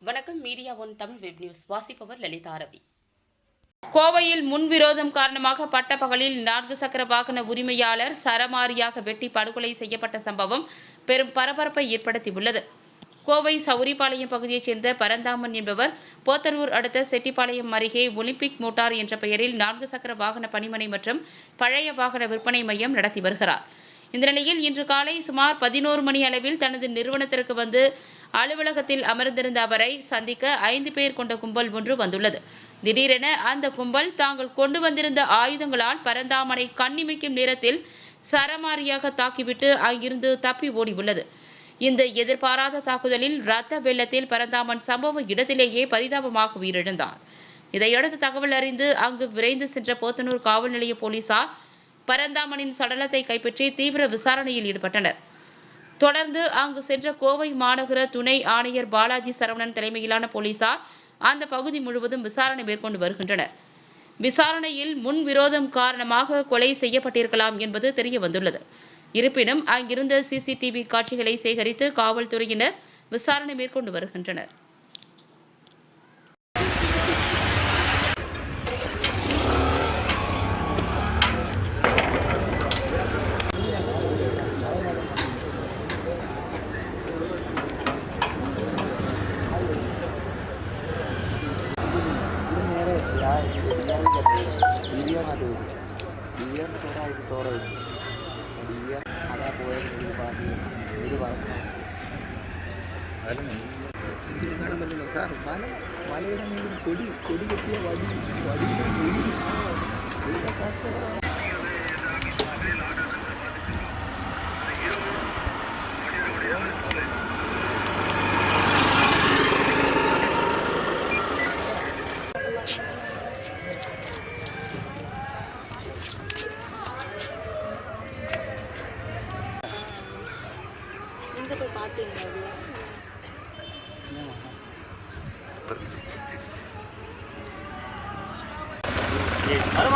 வணக்கம். Media one Tamil web news வாசிப்பவர் லலிதா ரவி. கோவையில் முன்விரோதம் காரணமாக பட்டப்பகலில் 4 சக்கர வாகன உரிமையாளர் சரமாரியாக வெட்டி படுகொலை செய்யப்பட்ட சம்பவம் பெரும் பரபரப்பை ஏற்படுத்தியுள்ளது. கோவை சவுரிபாளையம் பகுதியைச் சேர்ந்த பரந்தாமன் என்பவர் போத்தனூர் அடுத்த செட்டிப்பாளையம் அருகே ஒலிம்பிக் மோட்டார் என்ற பெயரில் 4 சக்கர வாகன பணிமனை மற்றும் பழைய வாகன விற்பனை மையம் நடத்தி வருகிறார். இந்த நிலையில் இன்று காலை சுமார் 11 மணி அளவில் தனது நிறுவனத்திற்கு வந்து அலுவலகத்தில் அமர்ந்திருந்த அவரை சந்திக்க 5 பேர் கொண்ட கும்பல் ஒன்று வந்துள்ளது. திடீரென அந்த கும்பல் தாங்கள் கொண்டு வந்திருந்த ஆயுதங்களால் பரந்தாமனை கண்ணிமைக்கும் நேரத்தில் சரமாரியாக தாக்கிவிட்டு அங்கிருந்து தப்பி ஓடியுள்ளது. இந்த எதிர்பாராத தாக்குதலில் இரத்த வெள்ளத்தில் பரந்தாமன் சம்பவ இடத்திலேயே பரிதாபமாக உயிரிழந்தார். இதையடுத்து தகவல் அறிந்து அங்கு விரைந்து சென்ற போத்தனூர் காவல் நிலைய போலீசார் பரந்தாமனின் சடலத்தை கைப்பற்றி தீவிர விசாரணையில் ஈடுபட்டனர். தொடர்ந்து அங்கு சென்ற கோவை மாநகர துணை ஆணையர் பாலாஜி சரவணன் தலைமையிலான போலீசார் அந்த பகுதி முழுவதும் விசாரணை மேற்கொண்டு வருகின்றனர். விசாரணையில் முன்விரோதம் காரணமாக கொலை செய்யப்பட்டிருக்கலாம் என்பது தெரிய வந்துள்ளது. இருப்பினும் அங்கிருந்த சிசிடிவி காட்சிகளை சேகரித்து காவல்துறையினர் விசாரணை மேற்கொண்டு வருகின்றனர். മലയുടെ മേലും കൊടി കെട്ടിയ വടി போய் பார்த்தீங்களா? அது